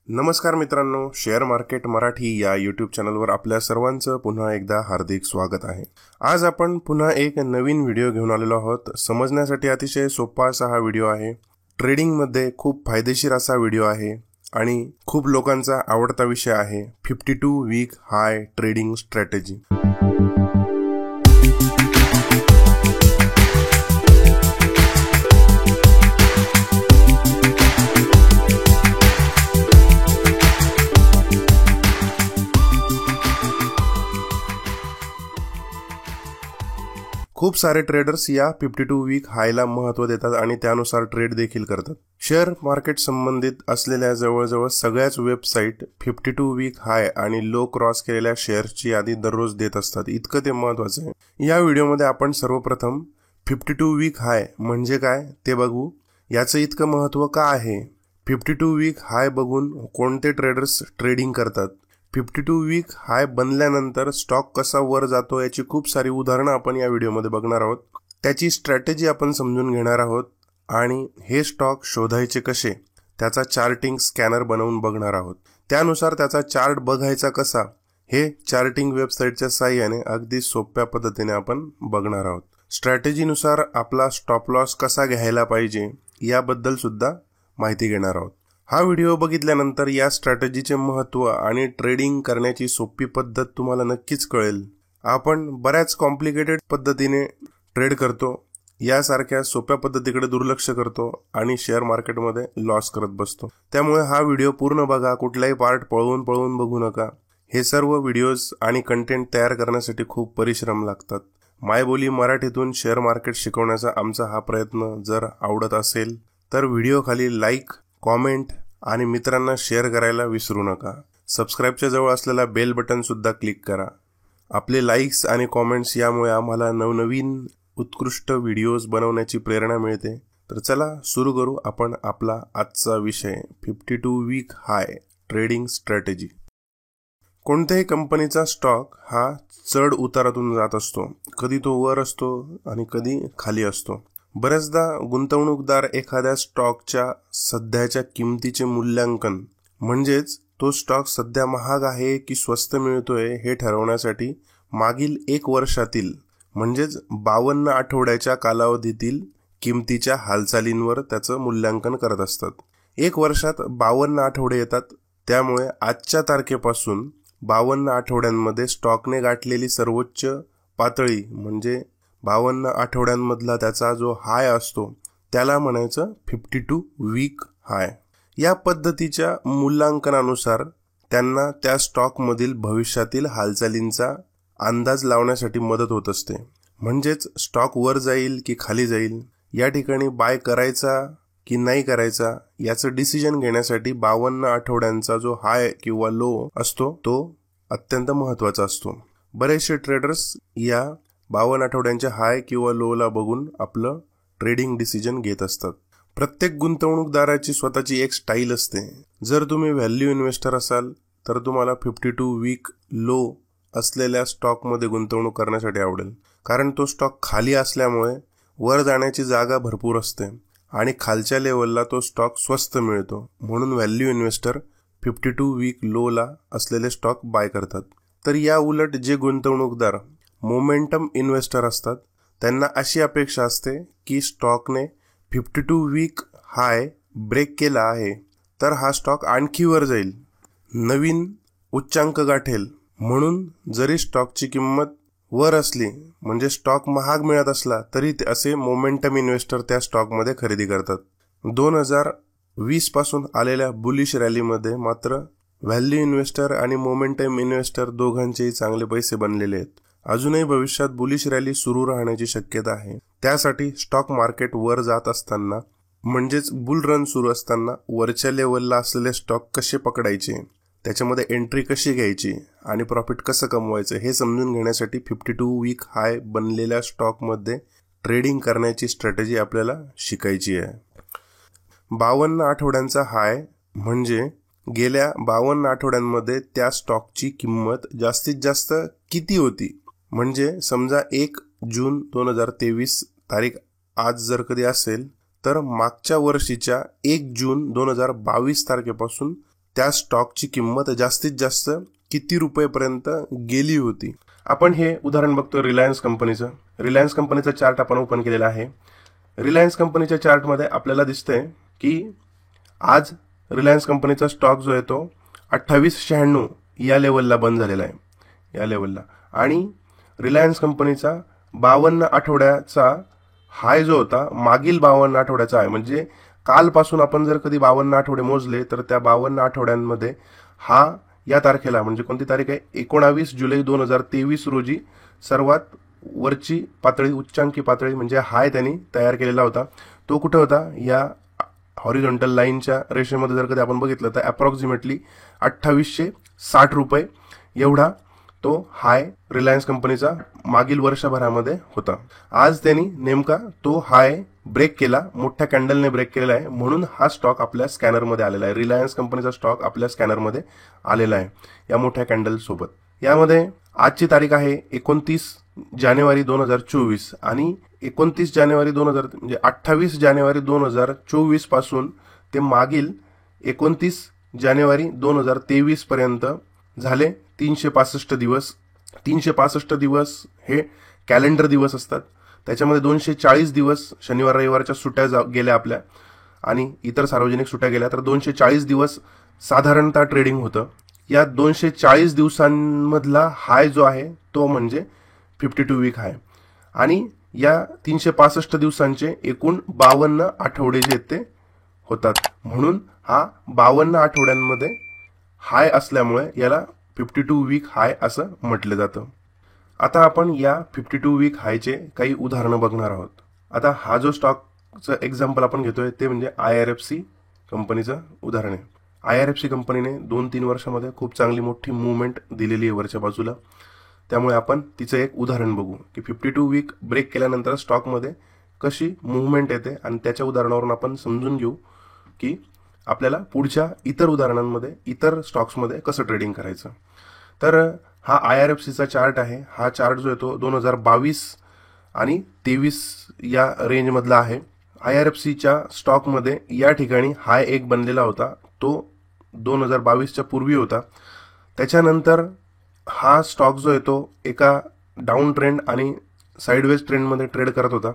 नमस्कार मित्रांनो, share market Marathi या यूट्यूब चॅनलवर आपल्या सर्वांचं पुन्हा एकदा हार्दिक स्वागत आहे. आज आपण पुन्हा एक नवीन व्हिडिओ घेऊन आलेलो आहोत. समजण्यासाठी अतिशय सोपा असा हा व्हिडिओ आहे. ट्रेडिंगमध्ये खूप फायदेशीर असा व्हिडिओ आहे आणि खूप लोकांचा आवडता विषय आहे 52 वीक हाय ट्रेडिंग स्ट्रॅटेजी. खूप सारे ट्रेडर्स या 52 वीक हायला महत्त्व देतात आणि त्यानुसार ट्रेड देखील करतात. शेअर मार्केट संबंधित असलेल्या जवळजवळ सगळ्याच वेबसाईट 52 वीक हाय आणि लो क्रॉस केलेल्या शेअर्सची यादी दररोज देत असतात. इतकं ते महत्त्वाचं आहे. या व्हिडिओमध्ये आपण सर्वप्रथम 52 वीक हाय म्हणजे काय ते बघू. याचं इतकं महत्त्व का आहे, 52 वीक हाय बघून कोणते ट्रेडर्स ट्रेडिंग करतात, 52 वीक हाय बनल्यानंतर स्टॉक कसा वर जातो याची खूप सारी उदाहरणं आपण या व्हिडिओमध्ये बघणार आहोत. त्याची स्ट्रॅटेजी आपण समजून घेणार आहोत आणि हे स्टॉक शोधायचे कसे त्याचा चार्टिंग स्कॅनर बनवून बघणार आहोत. त्यानुसार त्याचा चार्ट बघायचा कसा हे चार्टिंग वेबसाईटच्या साहाय्याने अगदी सोप्या पद्धतीने आपण बघणार आहोत. स्ट्रॅटेजीनुसार आपला स्टॉप लॉस कसा घ्यायला पाहिजे याबद्दल सुद्धा माहिती घेणार आहोत. हा व्हिडिओ बघितल्यानंतर या स्ट्रॅटेजीचे महत्त्व आणि ट्रेडिंग करण्याची सोपी पद्धत तुम्हाला नक्कीच कळेल. आपण बऱ्याच कॉम्प्लिकेटेड पद्धतीने ट्रेड करतो, यासारख्या सोप्या पद्धतीकडे दुर्लक्ष करतो आणि शेअर मार्केटमध्ये लॉस करत बसतो. त्यामुळे हा व्हिडिओ पूर्ण बघा, कुठलाही पार्ट पळवून बघू नका. हे सर्व व्हिडिओज आणि कंटेंट तयार करण्यासाठी खूप परिश्रम लागतात. मायबोली मराठीतून शेअर मार्केट शिकवण्याचा आमचा हा प्रयत्न जर आवडत असेल तर व्हिडिओ खाली लाईक, कॉमेंट आणि मित्रांना शेअर करायला विसरू नका. सबस्क्राईबच्या जवळ असलेला बेल बटन सुद्धा क्लिक करा. आपले लाईक्स आणि कॉमेंट्स यामुळे आम्हाला नवनवीन उत्कृष्ट व्हिडिओज बनवण्याची प्रेरणा मिळते. तर चला सुरू करू आपण आपला आजचा विषय 52 वीक हाय ट्रेडिंग स्ट्रॅटेजी. कोणत्याही कंपनीचा स्टॉक हा चढ उतारातून जात असतो. कधी तो वर असतो आणि कधी खाली असतो. बऱ्याचदा गुंतवणूकदार एखाद्या स्टॉकच्या सध्याच्या किमतीचे मूल्यांकन म्हणजेच तो स्टॉक सध्या महाग आहे की स्वस्त मिळतोय हे ठरवण्यासाठी मागील 1 वर्षातील म्हणजेच 52 आठवड्याच्या कालावधीतील किमतीच्या हालचालींवर त्याचं मूल्यांकन करत असतात. 1 वर्षात 52 आठवडे येतात. त्यामुळे आजच्या तारखेपासून 52 आठवड्यांमध्ये स्टॉकने गाठलेली सर्वोच्च पातळी म्हणजे 52 आठवड्यांमधला त्याचा जो हाय असतो त्याला म्हणायचं 52 वीक हाय. या पद्धतीच्या मूल्यांकनानुसार त्यांना त्या स्टॉकमधील भविष्यातील हालचालींचा अंदाज लावण्यासाठी मदत होत असते. म्हणजेच स्टॉक वर जाईल की खाली जाईल, या ठिकाणी बाय करायचा की नाही करायचा याचं डिसिजन घेण्यासाठी 52 आठवड्यांचा जो हाय किंवा लो असतो तो अत्यंत महत्त्वाचा असतो. बरेचसे ट्रेडर्स या 52 आठवड्यांच्या हाय किंवा लोला बघून आपलं ट्रेडिंग डिसिजन घेत असतात. प्रत्येक गुंतवणूकदाराची स्वतःची एक स्टाईल असते. जर तुम्ही व्हॅल्यू इन्व्हेस्टर असाल तर तुम्हाला 52 वीक लो असलेल्या स्टॉकमध्ये गुंतवणूक करण्यासाठी आवडेल, कारण तो स्टॉक खाली असल्यामुळे वर जाण्याची जागा भरपूर असते आणि खालच्या लेवलला तो स्टॉक स्वस्त मिळतो. म्हणून व्हॅल्यू इन्व्हेस्टर 52 वीक लोला असलेले स्टॉक बाय करतात. तर या उलट जे गुंतवणूकदार मोमेंटम इन्व्हेस्टर असतात त्यांना अशी अपेक्षा असते की स्टॉकने 52 वीक हाय ब्रेक केला आहे तर हा स्टॉक आणखी वर जाईल, नवीन उच्चांक गाठेल. म्हणून जरी स्टॉकची किंमत वर असली म्हणजे स्टॉक महाग मिळत असला तरी असे मोमेंटम इन्व्हेस्टर त्या स्टॉकमध्ये खरेदी करतात. 2020 पासून आलेल्या बुलिश रॅलीमध्ये मात्र व्हॅल्यू इन्व्हेस्टर आणि मोमेंटम इन्व्हेस्टर दोघांचेही चांगले पैसे बनलेले आहेत. अजूनही भविष्यात बुलिश रॅली सुरू राहण्याची शक्यता आहे. त्यासाठी स्टॉक मार्केट वर जात असताना म्हणजेच बुल रन सुरू असताना वरच्या लेवलला असलेले स्टॉक कसे पकडायचे, त्याच्यामध्ये एंट्री कशी घ्यायची आणि प्रॉफिट कसं कमवायचं हे समजून घेण्यासाठी 52 वीक हाय बनलेल्या स्टॉकमध्ये ट्रेडिंग करण्याची स्ट्रॅटेजी आपल्याला शिकायची आहे. 52 आठवड्यांचा हाय म्हणजे गेल्या 52 आठवड्यांमध्ये त्या स्टॉकची किंमत जास्तीत जास्त किती होती. म्हणजे समजा 1 जून 2023 तारीख आज जर कधी असेल तर मागच्या वर्षीच्या 1 जून 2022 तारखेपासून त्या स्टॉकची किंमत जास्तीत जास्त किती रुपयेपर्यंत गेली होती. आपण हे उदाहरण बघतो रिलायन्स कंपनीचं. रिलायन्स कंपनीचा चार्ट आपण ओपन केलेला आहे. रिलायन्स कंपनीच्या चार्टमध्ये आपल्याला दिसतंय की आज रिलायन्स कंपनीचा स्टॉक जो आहे तो 2896 या लेवलला बंद झालेला आहे, या लेवलला. आणि रिलायन्स कंपनीचा 52 आठवड्याचा हाय जो होता मागील 52 आठवड्याचा आहे. म्हणजे कालपासून आपण जर कधी 52 आठवडे मोजले तर त्या 52 आठवड्यांमध्ये हा या तारखेला म्हणजे कोणती तारीख आहे 19 जुलै 2023 रोजी सर्वात वरची पातळी, उच्चांकी पातळी म्हणजे हाय त्यांनी तयार केलेला होता. तो कुठे होता, या हॉरिझॉन्टल लाईनच्या रेषेमध्ये जर कधी आपण बघितलं तर अप्रॉक्सिमेटली 2860 रुपये एवढा तो हाय रिलायन्स कंपनीचा मागील वर्षभरामध्ये होता. आज त्यांनी नेमका तो हाय ब्रेक केला, मोठ्या कॅन्डलने ब्रेक केलेला आहे, म्हणून हा स्टॉक आपल्या स्कॅनरमध्ये आलेला आहे. रिलायन्स कंपनीचा स्टॉक आपल्या स्कॅनरमध्ये आलेला आहे या मोठ्या कॅन्डल सोबत. यामध्ये आजची तारीख आहे 29 जानेवारी 2024 आणि 29 जानेवारी 2000 म्हणजे 28 जानेवारी 2024 पासून ते मागील 29 जानेवारी 2023 पर्यंत झाले 365 दिवस. 365 दिवस हे कॅलेंडर दिवस असतात. त्याच्यामध्ये 240 दिवस शनिवार रविवारच्या सुट्ट्या गेल्या आपल्या आणि इतर सार्वजनिक सुट्ट्या गेल्या, तर 240 दिवस साधारणतः ट्रेडिंग होतं. या 240 दिवसांमधला हाय जो आहे तो म्हणजे 52 वीक हाय. आणि या 365 दिवसांचे एकूण 52 आठवडे जे ते होतात, म्हणून हा 52 आठवड्यांमध्ये हाय असल्यामुळे याला 52 वीक हाय असं म्हटलं जातं. आता आपण या 52 वीक हायचे काही उदाहरणं बघणार आहोत. आता हा जो स्टॉकचं एक्झाम्पल आपण घेतोय ते म्हणजे IRFC कंपनीचं उदाहरण आहे. IRFC कंपनीने 2-3 वर्षामध्ये खूप चांगली मोठी मुवमेंट दिलेली आहे वरच्या बाजूला. त्यामुळे आपण तिचं एक उदाहरण बघू की 52 वीक ब्रेक केल्यानंतर स्टॉकमध्ये कशी मुवमेंट येते आणि त्याच्या उदाहरणावरून आपण समजून घेऊ की आपल्याला पुढच्या इतर उदाहरणांमध्ये, इतर स्टॉक्समध्ये कसं ट्रेडिंग करायचं. तर हा IRFCचा चार्ट आहे. हा चार्ट जो आहे तो 2022 आणि 23 या रेंजमधला आहे. IRFCच्या स्टॉकमध्ये या ठिकाणी हाय एक बनलेला होता, तो 2022च्या पूर्वी होता. त्याच्यानंतर हा स्टॉक जो आहे तो एका डाऊन ट्रेंड आणि साईडवेज ट्रेंडमध्ये ट्रेड करत होता.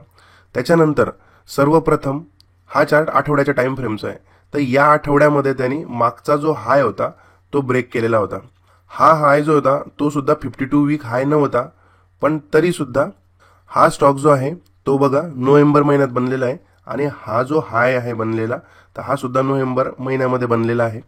त्याच्यानंतर सर्वप्रथम हा चार्ट आठवड्याच्या टाइम फ्रेमचा आहे, तर या आठवड्यामध्ये त्यांनी मागचा जो हाय होता तो ब्रेक केलेला होता. हा हाय जो होता तो सुद्धा 52 वीक हाय नव्हता, पण तरी सुद्धा हा स्टॉक जो आहे तो बघा नोव्हेंबर महिन्यात बनलेला आहे आणि हा जो हाय आहे बनलेला तर हा सुद्धा नोव्हेंबर महिन्यामध्ये बनलेला आहे.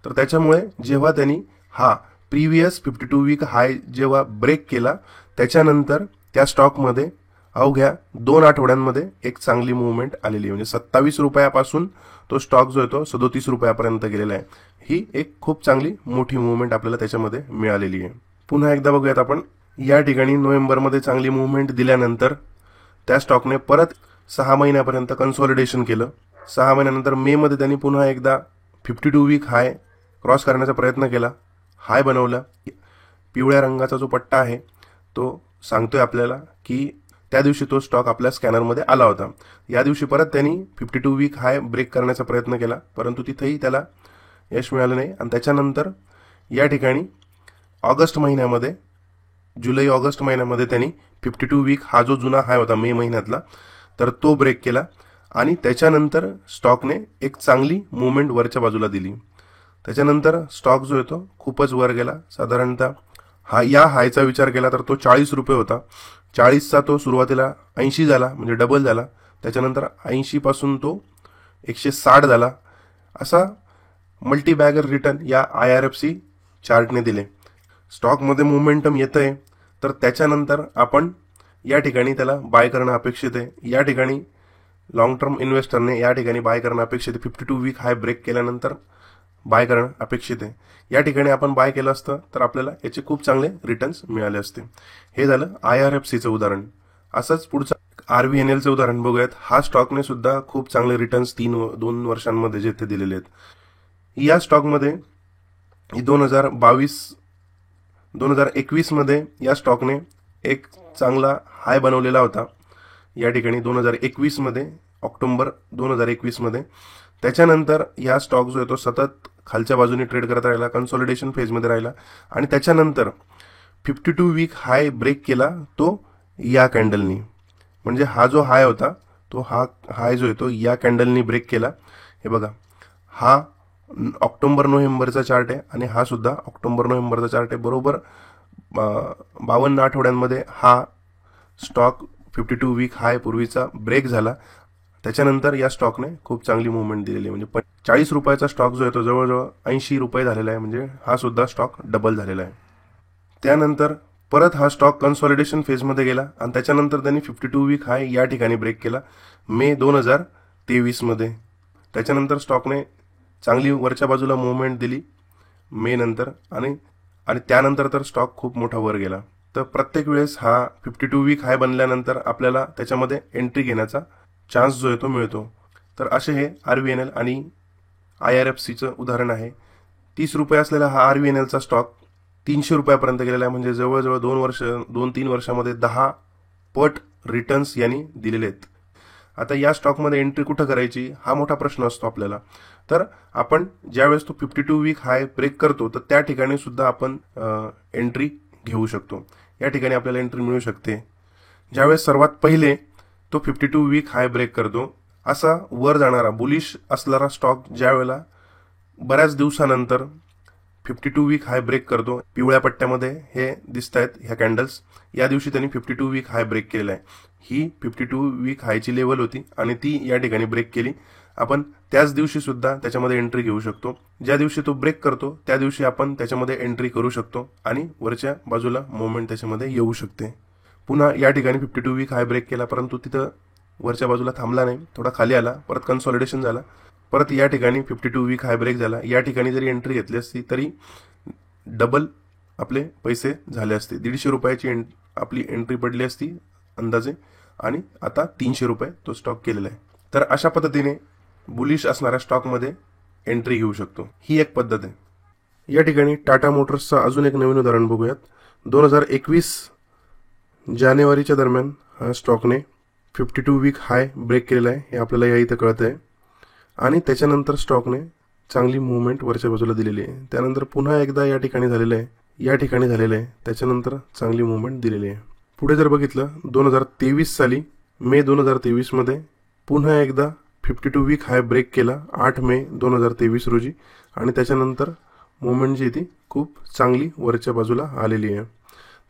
तर त्याच्यामुळे जेव्हा त्यांनी हा प्रिव्हियस 52 वीक हाय जेव्हा ब्रेक केला त्याच्यानंतर त्या स्टॉकमध्ये अवघ्या 2 आठवड्यांमध्ये एक चांगली मुवमेंट आलेली आहे. म्हणजे 27 रुपयापासून तो स्टॉक जो आहे तो 37 रुपयापर्यंत गेलेला आहे. ही एक खूप चांगली मोठी मुवमेंट आपल्याला त्याच्यामध्ये मिळालेली आहे. पुन्हा एकदा बघूयात आपण. या ठिकाणी नोव्हेंबरमध्ये चांगली मुवमेंट दिल्यानंतर त्या स्टॉकने परत 6 महिन्यापर्यंत कन्सॉलिडेशन केलं. 6 महिन्यानंतर मे मध्ये त्यांनी पुन्हा एकदा 52 वीक हाय क्रॉस करण्याचा प्रयत्न केला, हाय बनवला. पिवळ्या रंगाचा जो पट्टा आहे तो सांगतोय आपल्याला की त्या दिवशी तो स्टॉक आपल्या स्कॅनरमध्ये आला होता. या दिवशी परत त्यांनी 52 वीक हाय ब्रेक करण्याचा प्रयत्न केला, परंतु तिथेही त्याला यश मिळालं नाही. आणि त्याच्यानंतर या ठिकाणी ऑगस्ट महिन्यामध्ये, जुलै ऑगस्ट महिन्यामध्ये त्यांनी 52 वीक हा जो जुना हाय होता मे महिन्यातला तर तो ब्रेक केला आणि त्याच्यानंतर स्टॉकने एक चांगली मुवमेंट वरच्या बाजूला दिली. त्याच्यानंतर स्टॉक जो आहे तो खूपच वर गेला. साधारणतः हा या हायचा विचार केला तर तो 40 रुपये होता. 40चा तो सुरुवातीला 80 झाला, म्हणजे डबल झाला. त्याच्यानंतर 80 पासून तो 160 झाला. असा मल्टी बॅगर रिटर्न या IRFC चार्टने दिले. स्टॉकमध्ये मोमेंटम येतंय तर त्याच्यानंतर आपण या ठिकाणी त्याला बाय करणं अपेक्षित आहे. या ठिकाणी लॉंग टर्म इन्व्हेस्टरने या ठिकाणी बाय करणं अपेक्षित आहे. 52 वीक हाय ब्रेक केल्यानंतर बाय करणं अपेक्षित आहे. या ठिकाणी आपण बाय केलं असतं तर आपल्याला याचे खूप चांगले रिटर्न्स मिळाले असते. हे झालं IRFCचं उदाहरण. असंच पुढचं RVNLचं उदाहरण बघूयात. हा स्टॉकने सुद्धा खूप चांगले रिटर्न्स 2 वर्षांमध्ये जे ते दिलेले आहेत. या स्टॉकमध्ये 2021 मध्ये या स्टॉकने एक चांगला हाय बनवलेला होता. या ठिकाणी 2021 मध्ये, ऑक्टोबर 2021 मध्ये. त्याच्यानंतर या स्टॉक जो आहे तो सतत खालच्या बाजूने ट्रेड करत राहिला, कन्सॉलिडेशन फेजमध्ये राहिला आणि त्याच्यानंतर 52 वीक हाय ब्रेक केला तो या कॅन्डलनी. म्हणजे हा जो हाय होता तो हा हाय जो आहे तो या कॅन्डलनी ब्रेक केला. हे बघा, हा ऑक्टोबर नोव्हेंबरचा चार्ट आहे आणि हा सुद्धा ऑक्टोबर नोव्हेंबरचा चार्ट आहे. बरोबर 52 आठवड्यांमध्ये हा स्टॉक 52 वीक हाय पूर्वीचा ब्रेक झाला. त्याच्यानंतर या स्टॉकने खूप चांगली मुवमेंट दिलेली आहे. म्हणजे 40 रुपयाचा स्टॉक जो आहे तो जवळजवळ 80 रुपये झालेला आहे. म्हणजे हा सुद्धा स्टॉक डबल झालेला आहे. त्यानंतर परत हा स्टॉक कन्सॉलिडेशन फेजमध्ये गेला आणि त्याच्यानंतर त्यांनी 52 वीक हाय या ठिकाणी ब्रेक केला मे 2023 मध्ये. त्याच्यानंतर स्टॉकने चांगली वरच्या बाजूला मुवमेंट दिली मे नंतर आणि त्यानंतर तर स्टॉक खूप मोठा वर गेला. तर प्रत्येक वेळेस हा 52 वीक हाय बनल्यानंतर आपल्याला त्याच्यामध्ये एंट्री घेण्याचा चान्स जो आहे तो मिळतो. तर असे हे RVNL आणि IRFCचं उदाहरण आहे. 30 रुपये असलेला हा RVNLचा स्टॉक 300 रुपयापर्यंत गेलेला आहे. म्हणजे जवळजवळ 2-3 वर्षामध्ये 10 पट रिटर्न्स यांनी दिलेले आहेत. आता या स्टॉकमध्ये एंट्री कुठं करायची हा मोठा प्रश्न असतो आपल्याला. तर आपण ज्यावेळेस तो 52 वीक हाय ब्रेक करतो तर त्या ठिकाणी सुद्धा आपण एंट्री घेऊ शकतो. या ठिकाणी आपल्याला एंट्री मिळू शकते. ज्यावेळेस सर्वात पहिले तो 52 वीक हाय ब्रेक करतो, असा वर जाणारा बुलिश असणारा स्टॉक ज्यावेळेला बऱ्याच दिवसानंतर 52 वीक हाय ब्रेक करतो, पिवळ्या पट्ट्यामध्ये हे दिसत आहेत ह्या कॅन्डल्स, या दिवशी त्यांनी 52 वीक हाय ब्रेक केलेला आहे. ही 52 वीक हायची लेवल होती आणि ती या ठिकाणी ब्रेक केली. आपण त्याच दिवशी सुद्धा त्याच्यामध्ये एंट्री घेऊ शकतो. ज्या दिवशी तो ब्रेक करतो त्या दिवशी आपण त्याच्यामध्ये एंट्री करू शकतो आणि वरच्या बाजूला मुवमेंट त्याच्यामध्ये येऊ शकते. पुन्हा या ठिकाणी 52 वीक हाय ब्रेक केला, परंतु तिथं वरच्या बाजूला थांबला नाही, थोडा खाली आला, परत कन्सॉलिडेशन झाला, परत या ठिकाणी 52 वीक हाय ब्रेक झाला. या ठिकाणी जरी एंट्री घेतली असती तरी डबल आपले पैसे झाले असते. 150 रुपयाची आपली एंट्री पडली असती अंदाजे आणि आता 300 रुपये तो स्टॉक केलेला आहे. तर अशा पद्धतीने बुलिश असणाऱ्या स्टॉकमध्ये एंट्री घेऊ शकतो. ही एक पद्धत आहे. या ठिकाणी टाटा मोटर्सचा अजून एक नवीन उदाहरण बघूयात. 2021 जानेवारीच्या दरम्यान हा स्टॉकने 52 वीक हाय ब्रेक केलेला आहे, हे आपल्याला या इथं कळत आहे. आणि त्याच्यानंतर स्टॉकने चांगली मुवमेंट वरच्या बाजूला दिलेली आहे. त्यानंतर पुन्हा एकदा या ठिकाणी झालेलं आहे, या ठिकाणी झालेलं आहे, त्याच्यानंतर चांगली मुवमेंट दिलेली आहे. पुढे जर बघितलं 2023 साली मे 2023 मध्ये पुन्हा एकदा 52 वीक हाय ब्रेक केला 8 मे 2023 रोजी आणि त्याच्यानंतर मुवमेंट जी ती खूप चांगली वरच्या बाजूला आलेली आहे.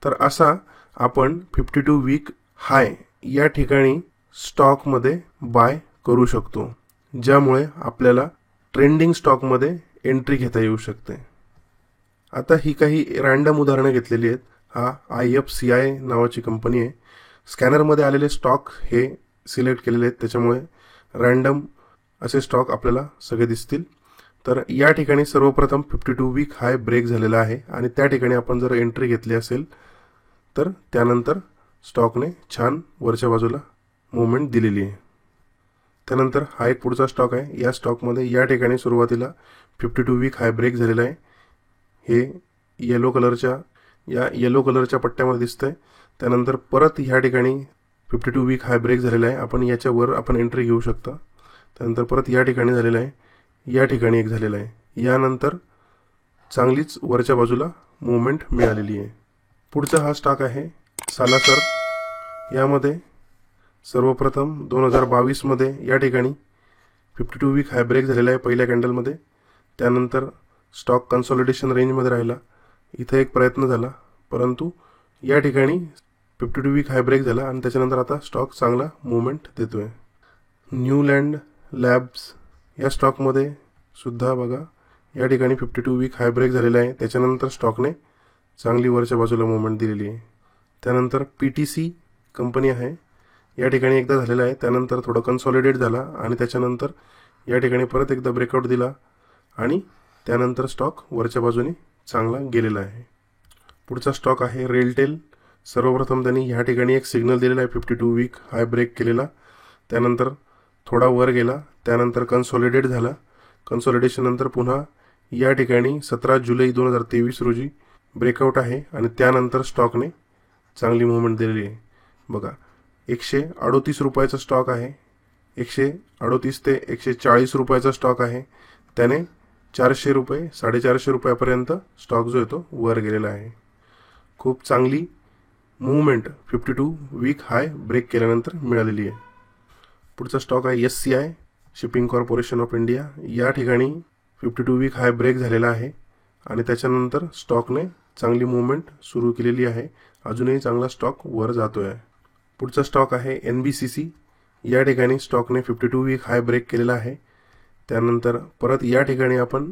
तर असा आपण 52 वीक हाय या ठिकाणी स्टॉकमध्ये बाय करू शकतो, ज्यामुळे आपल्याला ट्रेंडिंग स्टॉकमध्ये एंट्री घेता येऊ शकते. आता ही काही रँडम उदाहरणं घेतलेली आहेत. हा IFCI नावाची कंपनी आहे. स्कॅनरमध्ये आलेले स्टॉक हे सिलेक्ट केलेले आहेत, त्याच्यामुळे रँडम असे स्टॉक आपल्याला सगळे दिसतील. तर या ठिकाणी सर्वप्रथम 52 वीक हाय ब्रेक झालेला आहे आणि त्या ठिकाणी आपण जर एंट्री घेतली असेल तर त्यानंतर स्टॉकने छान वरच्या बाजूला मुवमेंट दिलेली आहे. त्यानंतर हा एक पुढचा स्टॉक आहे. या स्टॉकमध्ये या ठिकाणी सुरुवातीला 52 वीक हाय ब्रेक झालेला आहे. हे येलो कलरच्या पट्ट्यामध्ये दिसतंय. त्यानंतर परत ह्या ठिकाणी 52 वीक हाय ब्रेक झालेला आहे. आपण याच्यावर आपण एंट्री घेऊ शकता. त्यानंतर परत या ठिकाणी झालेला आहे, या ठिकाणी एक झालेला आहे. यानंतर चांगलीच वरच्या बाजूला मुवमेंट मिळालेली आहे. पुढचा हा स्टॉक आहे सालासर. यामध्ये सर्वप्रथम 2022 मध्ये या ठिकाणी 52 वीक हाय ब्रेक झालेला आहे पहिल्या कॅन्डलमध्ये. त्यानंतर स्टॉक कन्सॉलिडेशन रेंजमध्ये राहिला. इथे एक प्रयत्न झाला, परंतु या ठिकाणी 52 वीक हाय ब्रेक झाला आणि त्याच्यानंतर आता स्टॉक चांगला मुवमेंट देतोय. न्यूलँड लॅब्स या स्टॉकमध्ये सुद्धा बघा या ठिकाणी 52 वीक हाय ब्रेक झालेला आहे. त्याच्यानंतर स्टॉकने चांगली वरच्या बाजूला मुवमेंट दिलेली आहे. त्यानंतर PTC कंपनी आहे. या ठिकाणी एकदा झालेला आहे, त्यानंतर थोडं कन्सॉलिडेट झाला आणि त्याच्यानंतर या ठिकाणी परत एकदा ब्रेकआउट दिला आणि त्यानंतर स्टॉक वरच्या बाजूने चांगला गेलेला आहे. पुढचा स्टॉक आहे रेलटेल. सर्वप्रथम त्यांनी ह्या ठिकाणी एक सिग्नल दिलेला आहे 52 वीक हाय ब्रेक केलेला. त्यानंतर थोडा वर गेला, त्यानंतर कन्सॉलिडेट झाला. कन्सॉलिडेशन नंतर पुन्हा या ठिकाणी 17 जुलै 2023 रोजी ब्रेकआउट आहे आणि त्यानंतर स्टॉकने चांगली मुवमेंट दिलेली आहे. बघा 138 रुपयाचा स्टॉक आहे. 138 ते 140 रुपयाचा स्टॉक आहे. त्याने 400 रुपये 450 रुपयापर्यंत स्टॉक जो आहे तो वर गेलेला आहे. खूप चांगली मूवमेंट 52 वीक हाय ब्रेक केल्यानंतर मिळालेली आहे. पुढचा स्टॉक आहे SCI shipping corporation of India. या ठिकाणी 52 वीक हाय ब्रेक झालेला आहे आणि त्याच्यानंतर स्टॉकने चांगली मूवमेंट सुरू केलेली आहे. अजूनही चांगला स्टॉक वर जातोय. पुढचा स्टॉक आहे NBCC. या ठिकाणी स्टॉकने 52 वीक हाय ब्रेक केलेला आहे. त्यानंतर परत या ठिकाणी आपण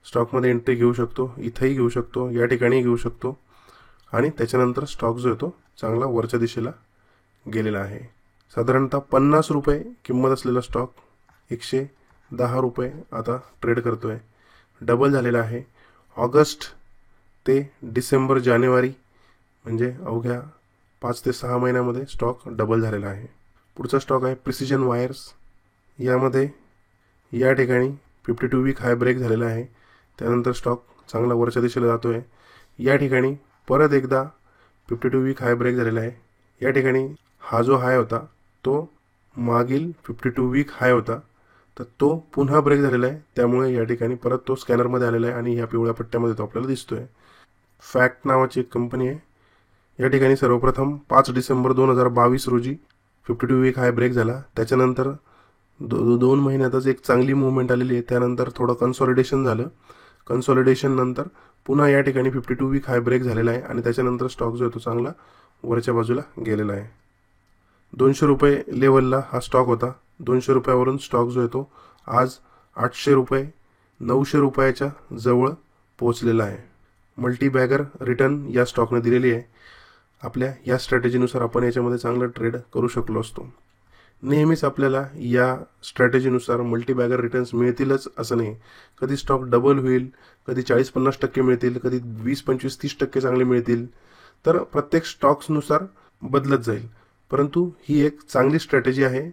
स्टॉकमध्ये एंट्री घेऊ शकतो, इथेही घेऊ शकतो, या ठिकाणी घेऊ शकतो आणि त्याच्यानंतर स्टॉक जो आहे तो चांगला वरच्या दिशेला गेलेला आहे. साधारणतः 50 रुपये किंमत असलेला स्टॉक 110 रुपये आता ट्रेड करतोय. डबल झालेला आहे. ऑगस्ट ते डिसेंबर जानेवारी म्हणजे अवघ्या 5 ते 6 महिन्यामध्ये स्टॉक डबल झालेला आहे. पुढचा स्टॉक आहे प्रिसिजन वायर्स. यामध्ये या ठिकाणी 52 वीक हाय ब्रेक झालेला आहे. त्यानंतर स्टॉक चांगला वरच्या दिशेला जातोय. या ठिकाणी परत एकदा 52 वीक हाय ब्रेक झालेला आहे. या ठिकाणी हा जो हाय होता तो मागील 52 वीक हाय होता, तर तो पुन्हा ब्रेक झालेला आहे. त्यामुळे या ठिकाणी परत तो स्कॅनरमध्ये आलेला आहे आणि ह्या पिवळ्या पट्ट्यामध्ये तो आपल्याला दिसतोय. फॅक्ट नावाची एक कंपनी आहे. या ठिकाणी सर्वप्रथम 5 डिसेंबर 2022 रोजी 52 वीक हाय ब्रेक झाला. त्याच्यानंतर 2 महिन्यातच एक चांगली मूवमेंट आलेली आहे. त्यानंतर थोडं कन्सॉलिडेशन झालं. कन्सॉलिडेशन नंतर पुन्हा या ठिकाणी 52 वीक हाय ब्रेक झालेला आहे आणि त्याच्यानंतर स्टॉक जो आहे तो चांगला वरच्या बाजूला गेलेला आहे. 200 रुपये लेवलला हा स्टॉक होता. 200 रुपयावरून स्टॉक जो आहे तो आज 800 रुपये 900 रुपयाच्या जवळ पोहोचलेला आहे. मल्टीबॅगर रिटर्न या स्टॉकने दिलेली आहे. आपल्या या स्ट्रॅटेजीनुसार आपण याच्यामध्ये चांगला ट्रेड करू शकलो असतो. नेहमीच आपल्याला या स्ट्रॅटेजीनुसार मल्टीबॅगर रिटर्न्स मिळतीलच असं नाही. कधी स्टॉक डबल होईल, कधी 40-50% मिळतील, कधी 20-25-30% चांगले मिळतील. तर प्रत्येक स्टॉक्सनुसार बदलत जाईल. परंतु ही एक चांगली स्ट्रॅटेजी आहे.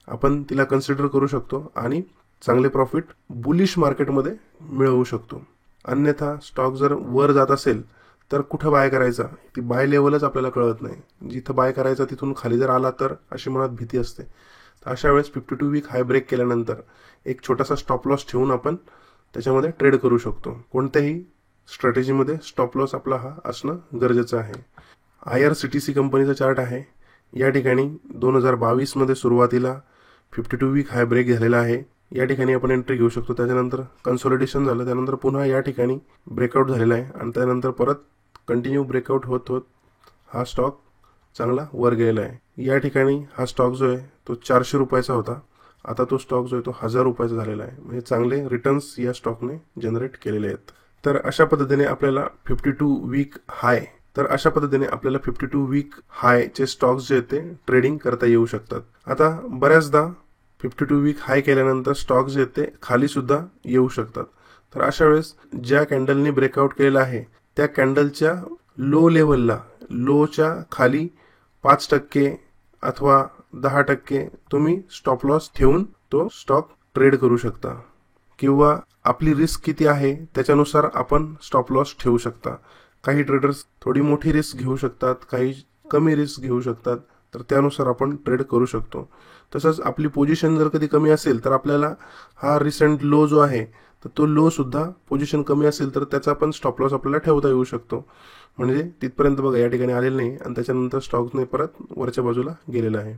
आपण तिला कन्सिडर करू शकतो आणि चांगले प्रॉफिट बुलिश मार्केटमध्ये मिळवू शकतो. अन्यथा स्टॉक जर वर जात असेल तर कुठं बाय करायचा, ती बाय लेवलच आपल्याला कळत नाही. जिथं बाय करायचा तिथून खाली जर आला तर अशी मनात भीती असते. तर अशा वेळेस 52 वीक हाय ब्रेक केल्यानंतर एक छोटासा स्टॉप लॉस ठेवून आपण त्याच्यामध्ये ट्रेड करू शकतो. कोणत्याही स्ट्रॅटेजीमध्ये स्टॉप लॉस आपला हा असणं गरजेचं आहे. IRCTC कंपनीचा चार्ट आहे. या ठिकाणी 2022 मध्ये सुरुवातीला 52 वीक हाय ब्रेक झालेला आहे. या ठिकाणी आपण एंट्री घेऊ शकतो. त्याच्यानंतर कन्सॉलिडेशन झालं. त्यानंतर पुन्हा या ठिकाणी ब्रेकआउट झालेला आहे आणि त्यानंतर परत कंटिन्यू ब्रेकआउट होत होत हा स्टॉक चांगला वर गेलेला आहे. या ठिकाणी हा स्टॉक जो आहे तो 400 रुपयाचा होता. आता तो स्टॉक जो आहे तो 1000 रुपयाचा झालेला आहे. म्हणजे चांगले रिटर्न्स या स्टॉकने जनरेट केलेले आहेत. तर अशा पद्धतीने आपल्याला 52 वीक हायचे स्टॉक्स जे आहेत ते ट्रेडिंग करता येऊ शकतात. आता बऱ्याचदा 52 वीक हाय केल्यानंतर स्टॉक जे आहेत ते खाली सुद्धा येऊ शकतात. तर अशा वेळेस ज्या कॅन्डलने ब्रेकआउट केलेला आहे त्या कॅन्डलच्या लो लेवलला, लोच्या खाली 5% अथवा 10% तुम्ही स्टॉप लॉस ठेवून तो स्टॉक ट्रेड करू शकता. किंवा आपली रिस्क किती आहे त्याच्यानुसार आपण स्टॉप लॉस ठेवू शकता. काही ट्रेडर्स थोडी मोठी रिस्क घेऊ शकतात, काही कमी रिस्क घेऊ शकतात. तर त्यानुसार आपण ट्रेड करू शकतो. तसंच आपली पोझिशन जर कधी कमी असेल तर आपल्याला हा रिसेंट लो जो आहे तर तो लो सुद्धा पोझिशन कमी असेल तर त्याचा पण स्टॉप लॉस आपल्याला ठेवता येऊ शकतो. म्हणजे तिथपर्यंत बघा या ठिकाणी आलेलं नाही आणि त्याच्यानंतर स्टॉकने परत वरच्या बाजूला गेलेला आहे.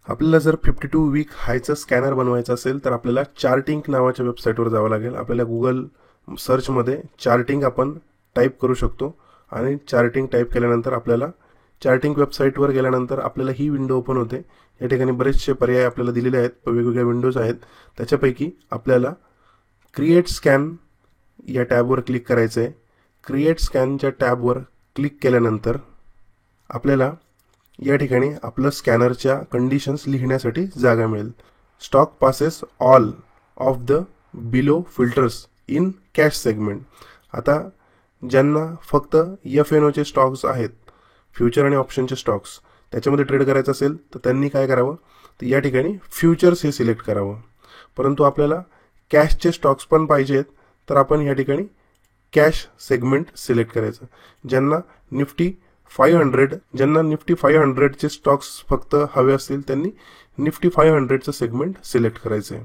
आपल्याला जर 52 वीक हायचं स्कॅनर बनवायचं असेल तर आपल्याला चार्टिंग नावाच्या वेबसाईटवर जावं लागेल. आपल्याला गुगल सर्चमध्ये चार्टिंग आपण टाईप करू शकतो आणि चार्टिंग टाईप केल्यानंतर आपल्याला चार्टिंग वेबसाईटवर गेल्यानंतर आपल्याला ही विंडो ओपन होते. या ठिकाणी बरेचसे पर्याय आपल्याला दिलेले आहेत, वेगवेगळ्या विंडोज आहेत. त्याच्यापैकी आपल्याला क्रिएट स्कॅन या टॅबवर क्लिक करायचं आहे. क्रिएट स्कॅनच्या टॅबवर क्लिक केल्यानंतर आपल्याला या ठिकाणी आपलं स्कॅनरच्या कंडिशन्स लिहिण्यासाठी जागा मिळेल. Stock passes all of the below filters in cash segment. आता ज्यांना फक्त FNOचे स्टॉक्स आहेत, फ्युचर आणि ऑप्शनचे स्टॉक्स, त्याच्यामध्ये ट्रेड करायचं असेल तर त्यांनी काय करावं, तर या ठिकाणी फ्युचर्स हे सिलेक्ट करावं. परंतु आपल्याला कॅशचे स्टॉक्स पण पाहिजेत तर आपण या ठिकाणी कॅश सेगमेंट सिलेक्ट करायचं. ज्यांना निफ्टी 500चे स्टॉक्स फक्त हवे असतील त्यांनी निफ्टी 500चं सेगमेंट सिलेक्ट करायचं आहे.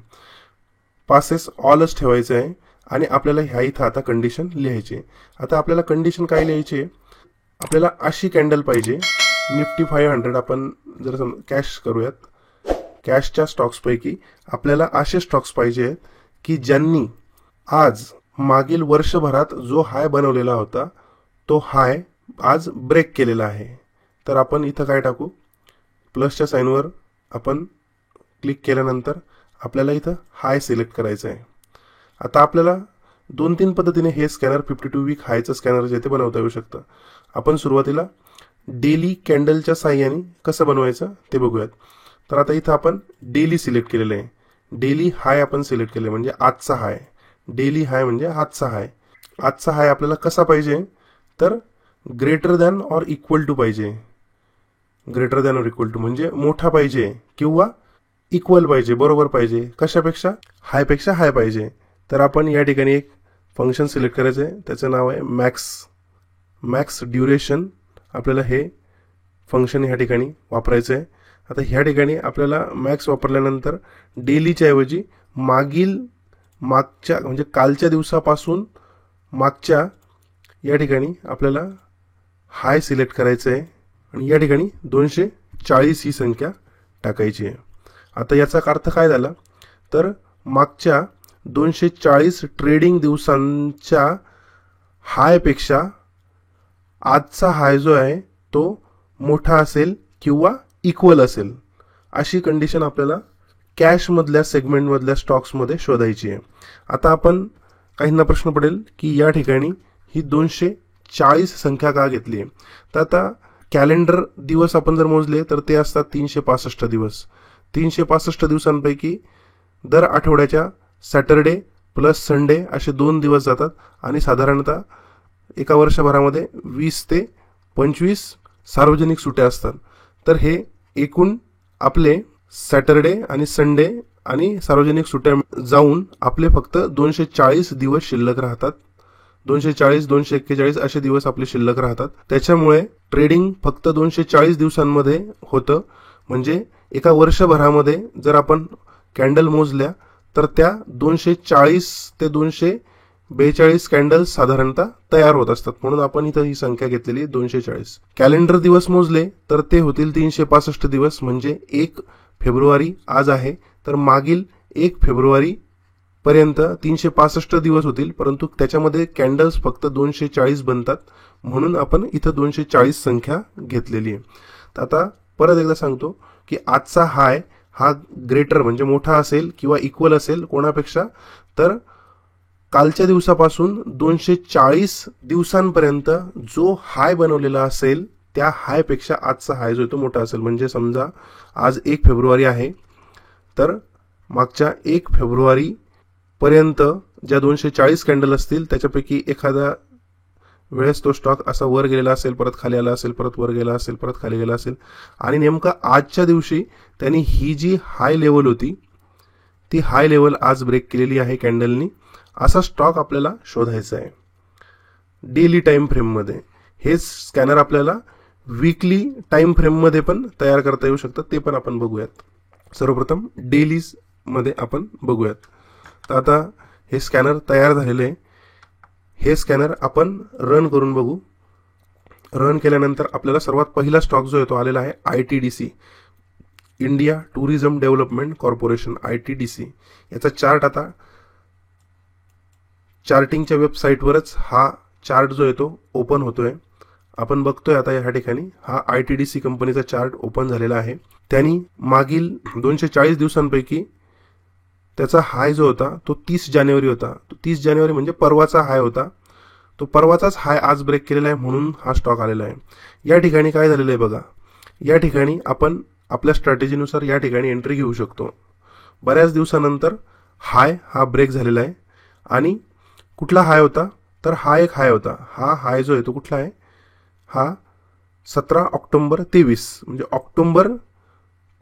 पासेस ऑलच ठेवायचं आहे आणि आपल्याला ह्या इथं आता कंडिशन लिहायची. आता आपल्याला कंडिशन काय लिहायची, आपल्याला अशी कॅन्डल पाहिजे निफ्टी 500. आपण जर कॅश करूयात, कॅशच्या स्टॉक्सपैकी आपल्याला असे स्टॉक्स पाहिजे की ज्यांनी आज मागील वर्षभरात जो हाय बनवलेला होता तो हाय आज ब्रेक केलेला आहे. तर आपण इथं काय टाकू, प्लसच्या साईनवर आपण क्लिक केल्यानंतर आपल्याला इथं हाय सिलेक्ट करायचं आहे. आता आपल्याला 2-3 पद्धतीने हे स्कॅनर 52 वीक हायचं स्कॅनर जे ते बनवता येऊ शकतं. आपण सुरुवातीला डेली कॅन्डलच्या साह्याने कसं बनवायचं ते बघूयात. तर आता इथं आपण डेली सिलेक्ट केलेलं आहे. डेली हाय आपण सिलेक्ट केले म्हणजे आजचा हाय. डेली हाय म्हणजे आजचा हाय. आजचा हाय आपल्याला कसा पाहिजे, तर greater than or equal to पाहिजे. Greater than or equal to म्हणजे मोठा पाहिजे किंवा इक्वल पाहिजे, बरोबर पाहिजे. कशापेक्षा, हायपेक्षा हाय पाहिजे. तर आपण या ठिकाणी एक फंक्शन सिलेक्ट करायचं आहे, त्याचं नाव आहे मॅक्स ड्युरेशन. आपल्याला हे फंक्शन ह्या ठिकाणी वापरायचं आहे. आता ह्या ठिकाणी आपल्याला मॅक्स वापरल्यानंतर डेलीच्या ऐवजी मागच्या म्हणजे कालच्या दिवसापासून मागच्या या ठिकाणी आपल्याला हाय सिलेक्ट करायचं आहे आणि या ठिकाणी 240 ही संख्या टाकायची आहे. आता याचा अर्थ काय झाला, तर मागच्या 240 ट्रेडिंग दिवसांच्या हायपेक्षा आजचा हाय जो आहे तो मोठा असेल किंवा इक्वल असेल, अशी कंडिशन आपल्याला कॅशमधल्या सेगमेंटमधल्या स्टॉक्समध्ये शोधायची आहे. आता आपण काहींना प्रश्न पडेल की या ठिकाणी ही 240 संख्या का घेतली आहे. तर आता कॅलेंडर दिवस आपण जर मोजले तर ते असतात 365 दिवस. 365 दिवसांपैकी दर आठवड्याच्या सॅटरडे प्लस संडे असे 2 दिवस जातात आणि साधारणतः एका वर्षभरामध्ये 20 ते 25 सार्वजनिक सुट्ट्या असतात. तर हे एकूण आपले सॅटरडे आणि संडे आणि सार्वजनिक सुट्ट्या जाऊन आपले फक्त 240 दिवस शिल्लक राहतात. 240, 241 असे दिवस आपले शिल्लक राहतात. त्याच्यामुळे ट्रेडिंग फक्त 240 दिवसांमध्ये होतं. म्हणजे एका वर्षभरामध्ये जर आपण कॅन्डल मोजल्या तर त्या 240 ते 242 कॅन्डल्स साधारणतः तयार होत असतात. म्हणून आपण इथं ही संख्या घेतलेली 240. कॅलेंडर दिवस मोजले तर ते होतील 365 दिवस. म्हणजे 1 फेब्रुवारी आज आहे तर मागील 1 फेब्रुवारी पर्यंत 365 दिवस होतील, परंतु त्याच्यामध्ये कॅन्डल्स फक्त 240 बनतात. म्हणून आपण इथं 240 संख्या घेतलेली आहे. तर आता परत एकदा सांगतो की आजचा हाय हा ग्रेटर म्हणजे मोठा असेल किंवा इक्वल असेल कोणापेक्षा, तर कालच्या दिवसापासून 240 दिवसांपर्यंत जो हाय बनवलेला असेल त्या हायपेक्षा आजचा हाय जो तो मोठा असेल. म्हणजे समजा आज 1 फेब्रुवारी आहे तर मागच्या 1 फेब्रुवारी पर्यंत ज्या 240 कॅन्डल असतील त्याच्यापैकी एखादा वेळेस तो स्टॉक असा वर गेलेला असेल, परत खाली आला असेल, परत वर गेला असेल, परत खाली गेला असेल आणि नेमका आजच्या दिवशी त्यांनी ही जी हाय लेवल होती ती हाय लेवल आज ब्रेक केलेली आहे कॅन्डलनी, असा स्टॉक आपल्याला शोधायचा आहे डेली टाइम फ्रेममध्ये. हे स्कॅनर आपल्याला वीकली टाइम फ्रेममध्ये पण तयार करता येऊ शकतात, ते पण आपण बघूयात. सर्वप्रथम डेलीज मध्ये आपण बघूयात. तर आता हे स्कॅनर तयार झालेले आहे. हे स्कॅनर आपण रन करून बघू. रन केल्यानंतर आपल्याला सर्वात पहिला स्टॉक जो आहे तो आलेला आहे ITDC, India tourism development corporation, ITDC. याचा चार्ट आता चार्टिंगच्या वेबसाईटवरच हा चार्ट जो आहे तो ओपन होतोय. आपण बघतोय आता या ठिकाणी हा ITDC कंपनीचा चार्ट ओपन झालेला आहे. त्यांनी मागील 240 दिवसांपैकी त्याचा हाय जो होता तो 30 जानेवारी होता. तो 30 जानेवारी म्हणजे परवाचा हाय होता. तो परवाचाच हाय आज ब्रेक केलेला आहे म्हणून हा स्टॉक आलेला आहे. या ठिकाणी काय झालेलं आहे बघा, या ठिकाणी आपण आपल्या स्ट्रॅटेजीनुसार या ठिकाणी एंट्री घेऊ शकतो. बऱ्याच दिवसानंतर हाय हा ब्रेक झालेला आहे. आणि कुठला हाय होता, तर हा एक हाय होता. हा हाय जो आहे तो कुठला आहे, हा 17 ऑक्टोबर 23 म्हणजे ऑक्टोबर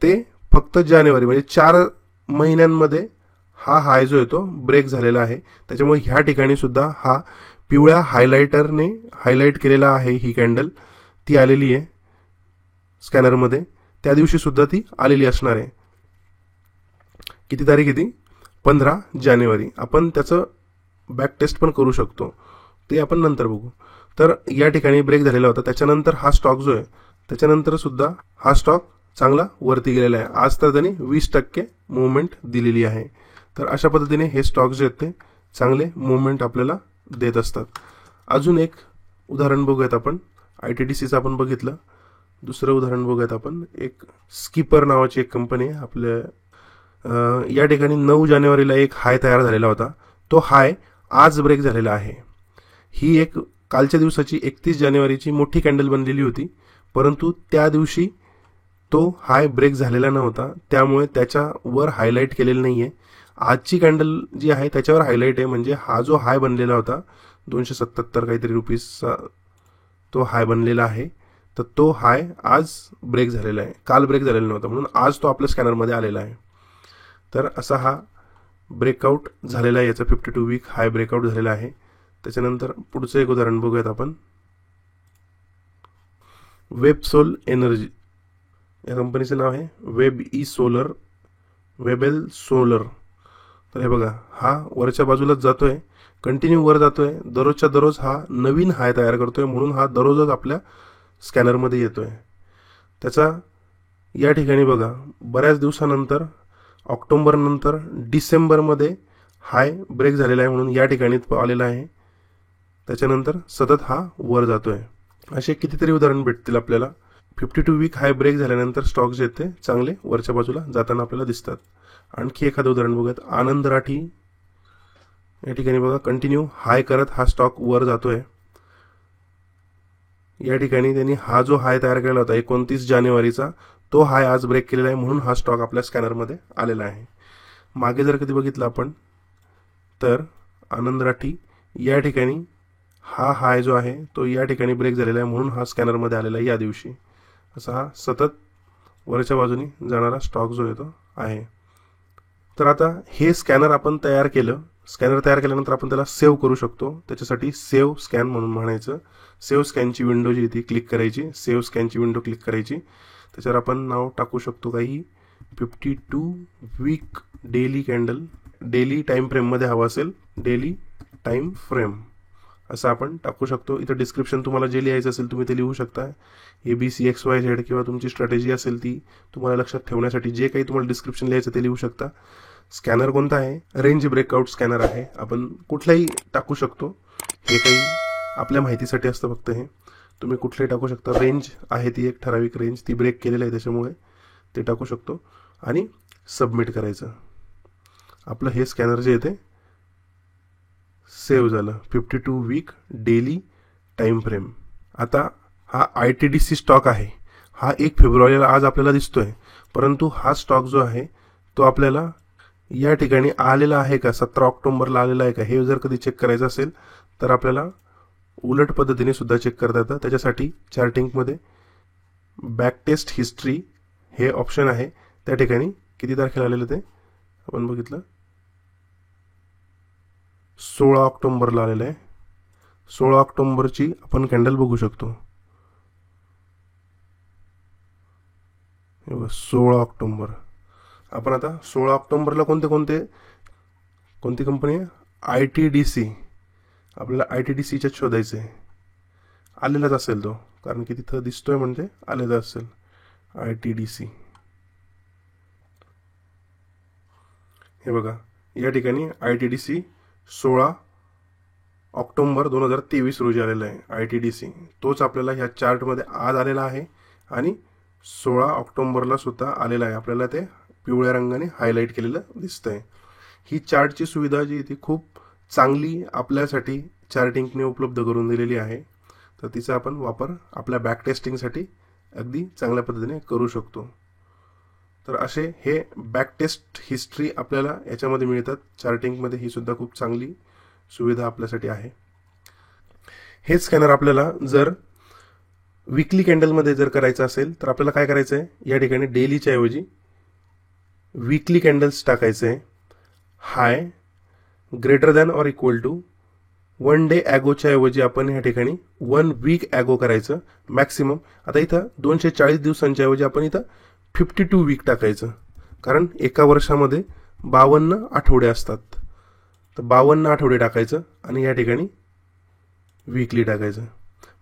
ते फक्त जानेवारी म्हणजे 4 महिन्यांमध्ये हा हाय जो आहे तो ब्रेक झालेला आहे. त्याच्यामुळे ह्या ठिकाणी सुद्धा हा पिवळ्या हायलाइटरने हायलाइट केलेला आहे. ही कॅन्डल ती आलेली आहे स्कॅनरमध्ये. त्या दिवशी सुद्धा ती आलेली असणार आहे. किती तारीख आहे ती, 15 जानेवारी. आपण त्याचं बॅक टेस्ट पण करू शकतो, ते आपण नंतर बघू. तर या ठिकाणी ब्रेक झालेला होता. त्याच्यानंतर हा स्टॉक जो आहे त्याच्यानंतर सुद्धा हा स्टॉक चांगला वरती गेलेला आहे. आज तर त्यांनी 20% मुवमेंट दिलेली आहे. तर अशा पद्धतीने हे स्टॉक जे आहेत ते चांगले मुवमेंट आपल्याला देत असतात. अजून एक उदाहरण बघूयात आपण. ITDCचं आपण बघितलं. दुसरं उदाहरण बघूयात आपण. एक स्किपर नावाची एक कंपनी आहे आपल्या. या ठिकाणी 9 जानेवारीला एक हाय तयार झालेला होता. तो हाय आज ब्रेक झालेला आहे. ही एक कालच्या दिवसाची 31 जानेवारीची मोठी कॅन्डल बनलेली होती, परंतु त्या दिवशी तो हाय ब्रेक झालेला नव्हता, त्यामुळे त्याच्यावर हायलाईट केलेलं नाहीये. आजची कॅन्डल जी आहे त्याच्यावर हायलाईट आहे. म्हणजे हा जो हाय बनलेला होता 277 काहीतरी रुपीजचा तो हाय बनलेला आहे. तर तो हाय आज ब्रेक झालेला आहे. काल ब्रेक झालेला नव्हता, म्हणून आज तो आपल्या स्कॅनरमध्ये आलेला आहे. तर असा हा ब्रेकआउट झालेला आहे. याचा 52 वीक हाय ब्रेकआउट झालेला आहे. त्याच्यानंतर पुढचं एक उदाहरण बघूयात आपण. वेबसोल एनर्जी या कंपनीचं नाव आहे. वेबेल सोलर. तर हे बघा, हा वरच्या बाजूलाच जातोय, कंटिन्यू वर जातोय. दररोजच्या दररोज हा नवीन हाय तयार करतोय, म्हणून हा दररोजच आपल्या स्कॅनरमध्ये येतोय. त्याचा या ठिकाणी बघा बऱ्याच दिवसानंतर ऑक्टोबर नंतर डिसेंबरमध्ये हाय ब्रेक झालेला आहे, म्हणून या ठिकाणी आलेला आहे. त्याच्यानंतर सतत हा वर जातोय. असे कितीतरी उदाहरण भेटतील आपल्याला. 52 वीक हाय ब्रेक झाल्यानंतर स्टॉक जे ते चांगले वरच्या बाजूला जाताना आपल्याला दिसतात. आणखी एखादं उदाहरण बघूयात. आनंद राठी. या ठिकाणी बघा कंटिन्यू हाय करत हा स्टॉक वर जातोय. या ठिकाणी त्यांनी हा जो हाय तयार केला होता 29 जानेवारीचा, तो हाय आज ब्रेक केलेला आहे, म्हणून हा स्टॉक आपल्या स्कॅनरमध्ये आलेला आहे. मागे जर कधी बघितलं आपण तर आनंद राठी या ठिकाणी हा हाय जो आहे तो या ठिकाणी ब्रेक झालेला आहे, म्हणून हा स्कॅनरमध्ये आलेला आहे या दिवशी. असा हा सतत वरच्या बाजूने जाणारा स्टॉक जो येतो आहे. तर आता हे स्कॅनर आपण तयार केलं. स्कॅनर तयार केल्यानंतर आपण त्याला सेव्ह करू शकतो. त्याच्यासाठी सेव्ह स्कॅन म्हणून म्हणायचं. सेव्ह स्कॅनची विंडो जी ती क्लिक करायची. सेव्ह स्कॅनची विंडो क्लिक करायची. त्याच्यावर आपण नाव टाकू शकतो काही 52 week daily candle. Daily time फ्रेममध्ये हवं असेल, डेली टाइम फ्रेम असं आपण टाकू शकतो. इथं डिस्क्रिप्शन तुम्हाला जे लिहायचं असेल तुम्ही ते लिहू शकता. ABCXYZ किंवा तुमची स्ट्रॅटेजी असेल ती तुम्हाला लक्षात ठेवण्यासाठी जे काही तुम्हाला डिस्क्रिप्शन लिहायचं ते लिहू शकता. स्कॅनर कोणता आहे? रेंज ब्रेकआउट स्कॅनर आहे. आपण कुठलाही टाकू शकतो. हे काही आपल्या माहितीसाठी असतं फक्त. हे तुम्ही कुठलेही टाकू शकता. रेंज आहे ती एक ठराविक रेंज, ती ब्रेक केलेली आहे त्याच्यामुळे ते टाकू शकतो आणि सबमिट करायचं. आपलं हे स्कॅनर जे येते सेव्ह झालं. 52 वीक डेली टाइम फ्रेम. आता हा ITDC स्टॉक आहे. हा 1 फेब्रुवारीला आज आपल्याला दिसतोय, परंतु हा स्टॉक जो आहे तो आपल्याला या ठिकाणी आलेला आहे का, 17 ऑक्टोबरला आलेला आहे का, हे जर कधी चेक करायचं असेल तर आपल्याला उलट पद्धतीने सुद्धा चेक करता येतं. त्याच्यासाठी चार्टिंगमध्ये बॅक टेस्ट हिस्ट्री हे ऑप्शन आहे. त्या ठिकाणी किती तारखेला आलेलं ते आपण बघितलं, 16 ऑक्टोबरला आलेलं आहे. 16 ऑक्टोबरची आपण कॅन्डल बघू शकतो. 16 ऑक्टोबर. आपण आता 16 ऑक्टोबरला कोणती कंपनी आहे? ITDC. आपल्याला ITDCच्याच शोधायचं आहे. आलेलाच असेल तो, कारण की तिथं दिसतोय म्हणजे आलेला असेल. ITDC हे बघा या ठिकाणी ITDC 16 ऑक्टोबर 2023 रोजी आलेला आहे. ITDC तोच आपल्याला ह्या चार्टमध्ये आज आलेला आहे आणि 16 ऑक्टोबरला सुद्धा आलेला आहे. आपल्याला ते पिवळ्या रंगाने हायलाईट केलेलं दिसतंय. ही चार्टची सुविधा जी ती खूप चांगली आपल्यासाठी चार्टिंगने उपलब्ध करून दिलेली आहे. तर तिचा आपण वापर आपल्या बॅक टेस्टिंगसाठी अगदी चांगल्या पद्धतीने करू शकतो. तर असे हे बॅक टेस्ट हिस्ट्री आपल्याला याच्यामध्ये मिळतात. चार्टिंगमध्ये ही सुद्धा खूप चांगली सुविधा आपल्यासाठी आहे. हे स्कॅनर आपल्याला जर वीकली कॅन्डलमध्ये जर करायचं असेल तर आपल्याला काय करायचं आहे, या ठिकाणी डेलीच्या ऐवजी वीकली कॅन्डल्स टाकायचं आहे. High greater than or equal to 1 day ॲगोच्या ऐवजी आपण या ठिकाणी 1 वीक ॲगो करायचं मॅक्सिमम. आता इथं 240 दिवसांच्या ऐवजी आपण इथं 52 वीक टाकायचं, कारण एका वर्षामध्ये 52 आठवडे असतात. तर 52 आठवडे टाकायचं आणि या ठिकाणी वीकली टाकायचं.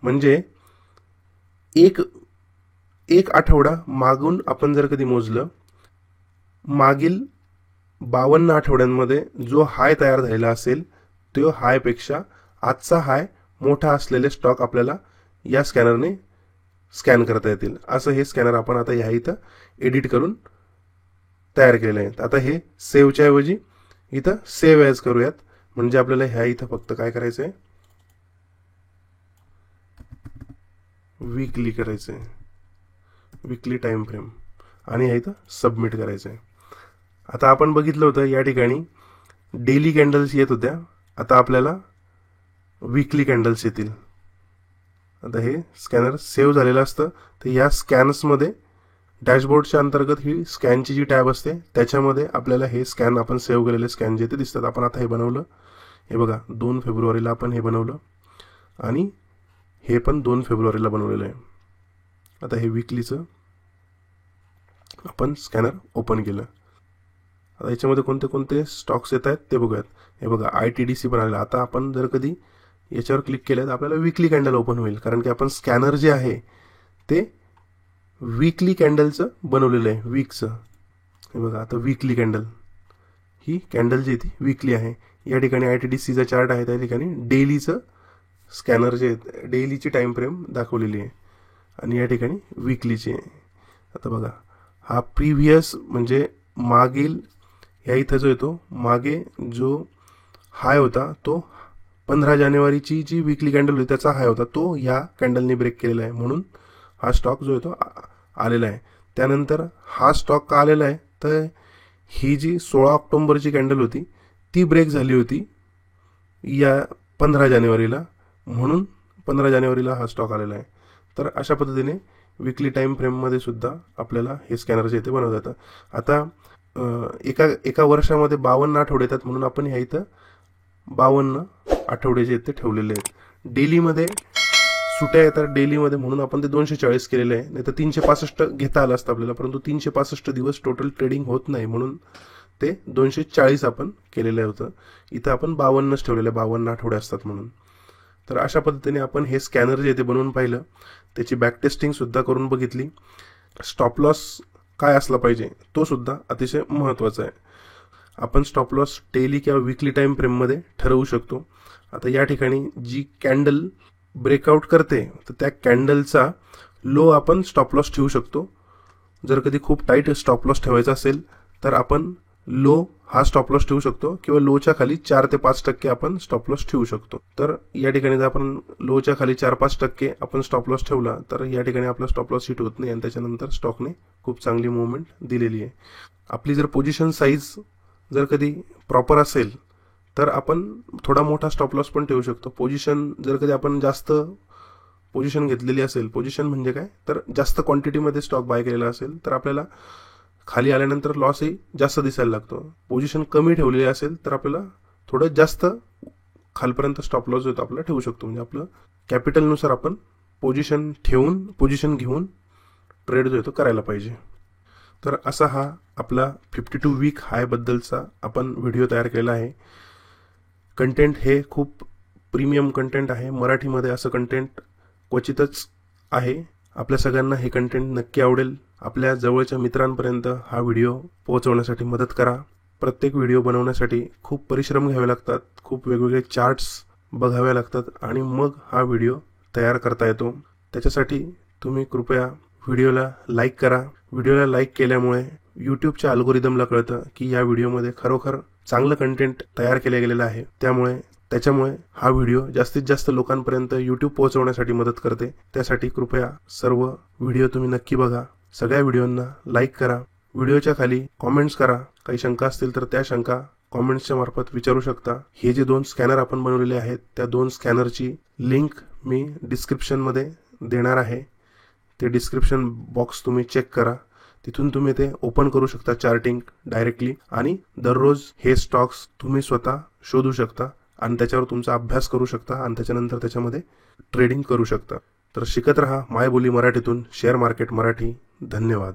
म्हणजे एक आठवडा मागून आपण जर कधी मोजलं, मागील 52 आठवड्यांमध्ये जो हाय तयार झालेला असेल तो हायपेक्षा आजचा हाय मोठा असलेले स्टॉक आपल्याला या स्कॅनरने स्कॅन करता येतील. असं हे स्कॅनर आपण आता ह्या इथं एडिट करून तयार केलेलं आहे. आता हे सेव्हच्या ऐवजी इथं सेव्ह ॲज करूयात. म्हणजे आपल्याला ह्या इथं फक्त काय करायचं आहे, वीकली करायचं आहे, वीकली टाइम फ्रेम, आणि ह्या इथं सबमिट करायचं आहे. आता आपण बघितलं होतं या ठिकाणी डेली कॅन्डल्स येत होत्या, आता आपल्याला वीकली कॅन्डल्स येतील. आता हे स्कॅनर सेव्ह झालेलं असतं, तर या स्कॅन्समध्ये डॅशबोर्डच्या अंतर्गत ही स्कॅनची जी टॅब असते त्याच्यामध्ये आपल्याला हे स्कॅन आपण सेव्ह केलेले स्कॅन जे ते दिसतात. आपण आता हे बनवलं, हे बघा 2 फेब्रुवारीला आपण हे बनवलं आणि हे पण 2 फेब्रुवारीला बनवलेलं आहे. आता हे वीकलीचं आपण स्कॅनर ओपन केलं. आता याच्यामध्ये कोणते कोणते स्टॉक्स येत आहेत ते बघूयात. हे बघा ITDC पण आलेलं. आता आपण जर कधी याच्यावर क्लिक केलं तर आपल्याला वीकली कॅन्डल ओपन होईल, कारण की आपण स्कॅनर जे आहे ते वीकली कॅन्डलचं बनवलेलं आहे, वीकचं. हे बघा आता वीकली कॅन्डल, ही कॅन्डल जी ती वीकली आहे. या ठिकाणी ITDCचा चार्ट आहे, त्या ठिकाणी डेलीचं स्कॅनर जे डेलीची टाइम फ्रेम दाखवलेली आहे आणि या ठिकाणी वीकलीची आहे. आता बघा हा प्रिव्हियस म्हणजे मागील ह्या इथं जो येतो, मागे जो हाय होता तो 15 जानेवारीची जी वीकली कॅन्डल होती त्याचा हाय होता, तो ह्या कॅन्डलने ब्रेक केलेला आहे, म्हणून हा स्टॉक जो आहे तो आलेला आहे. त्यानंतर हा स्टॉक का आलेला आहे, तर ही जी 16 ऑक्टोबरची कॅन्डल होती ती ब्रेक झाली होती या 15 जानेवारीला, म्हणून 15 जानेवारीला हा स्टॉक आलेला आहे. तर अशा पद्धतीने वीकली टाइम फ्रेममध्ये सुद्धा आपल्याला हे स्कॅनर जे ते बनवता येतं. आता एका वर्षामध्ये 52 आठवडे येतात, म्हणून आपण ह्या इथं 52 आठवडे जे ते ठेवलेले आहेत. डेलीमध्ये सुट्या येतात डेलीमध्ये, म्हणून आपण ते 240 केलेले आहे. नाही तर 365 घेता आलं असतं आपल्याला, परंतु 365 दिवस टोटल ट्रेडिंग होत नाही, म्हणून ते 240 आपण केलेलं होतं. इथं आपण 52च ठेवलेलं आहे, 52 आठवडे असतात म्हणून. तर अशा पद्धतीने आपण हे स्कॅनर जे ते बनवून पाहिलं, त्याची बॅक टेस्टिंग सुद्धा करून बघितली. स्टॉप लॉस काय असला पाहिजे तो सुद्धा अतिशय महत्त्वाचा आहे. आपण स्टॉप लॉस डेली किंवा वीकली टाइम फ्रेममध्ये ठरवू शकतो. आता या ठिकाणी जी कॅन्डल ब्रेकआउट करते तर त्या कॅन्डलचा लो आपण स्टॉप लॉस ठेवू शकतो. जर कधी खूप टाईट स्टॉप लॉस ठेवायचा असेल तर आपण लो हा स्टॉप लॉस ठेवू शकतो, किंवा लोच्या खाली 4 ते 5% आपण स्टॉप लॉस ठेवू शकतो. तर या ठिकाणी जर आपण लोच्या खाली 4-5% आपण स्टॉप लॉस ठेवला तर या ठिकाणी आपला स्टॉप लॉस हिट होत नाही आणि त्याच्यानंतर स्टॉकने खूप चांगली मुवमेंट दिलेली आहे. आपली जर पोझिशन साईज जर कधी प्रॉपर असेल तर आपण थोडा मोठा स्टॉप लॉस पण ठेवू शकतो. पोझिशन जर कधी आपण जास्त पोझिशन घेतलेली असेल, पोझिशन म्हणजे काय तर जास्त क्वांटिटीमध्ये स्टॉक बाय केलेला असेल तर आपल्याला खाली आल्यानंतर लॉसही जास्त दिसायला लागतो. पोझिशन कमी ठेवलेली असेल तर आपल्याला थोडं जास्त खालपर्यंत स्टॉप लॉस होतो आपल्याला ठेवू शकतो. म्हणजे आपलं कॅपिटलनुसार आपण पोझिशन घेऊन ट्रेड जो आहे तो करायला पाहिजे. तर असा हा आपला 52 वीक हाय बद्दलचा आपण व्हिडिओ तयार केलेला आहे. कंटेंट हे खूप प्रीमियम कंटेंट आहे. मराठीमध्ये असं कंटेंट क्वचितच आहे. आपल्या सगळ्यांना हे कंटेंट नक्की आवडेल. आपल्या जवळच्या मित्रांपर्यंत हा व्हिडिओ पोहोचवण्यासाठी मदत करा. प्रत्येक व्हिडिओ बनवण्यासाठी खूप परिश्रम घ्यावे लागतात, खूप वेगवेगळे चार्ट्स बघावे लागतात आणि मग हा व्हिडिओ तयार करता येतो. त्याच्यासाठी तुम्ही कृपया व्हिडिओला लाईक करा. व्हिडिओला लाईक केल्यामुळे यूट्यूबच्या अल्गोरिदमला कळतं की या व्हिडिओमध्ये खरोखर चांगलं कंटेंट तयार केलं गेलेलं आहे. त्याच्यामुळे हा व्हिडिओ जास्तीत जास्त लोकांपर्यंत यूट्यूब पोहोचवण्यासाठी मदत करते. त्यासाठी कृपया सर्व व्हिडिओ तुम्ही नक्की बघा. सगळ्या व्हिडिओंना लाईक करा. व्हिडिओच्या खाली कॉमेंट्स करा. काही शंका असतील तर त्या शंका कॉमेंट्सच्या मार्फत विचारू शकता. हे जे 2 स्कॅनर आपण बनवलेले आहेत त्या 2 स्कॅनरची लिंक मी डिस्क्रिप्शनमध्ये देणार आहे. ते डिस्क्रिप्शन बॉक्स तुम्ही चेक करा. तिथून तुम्ही ते ओपन करू शकता चार्टिंग डायरेक्टली आणि दररोज हे स्टॉक्स तुम्ही स्वतः शोधू शकता आणि त्याच्यावर तुमचा अभ्यास करू शकता आणि त्याच्यानंतर त्याच्यामध्ये ट्रेडिंग करू शकता. तर शिकत रहा मायबोली मराठीतून शेअर मार्केट मराठी. धन्यवाद.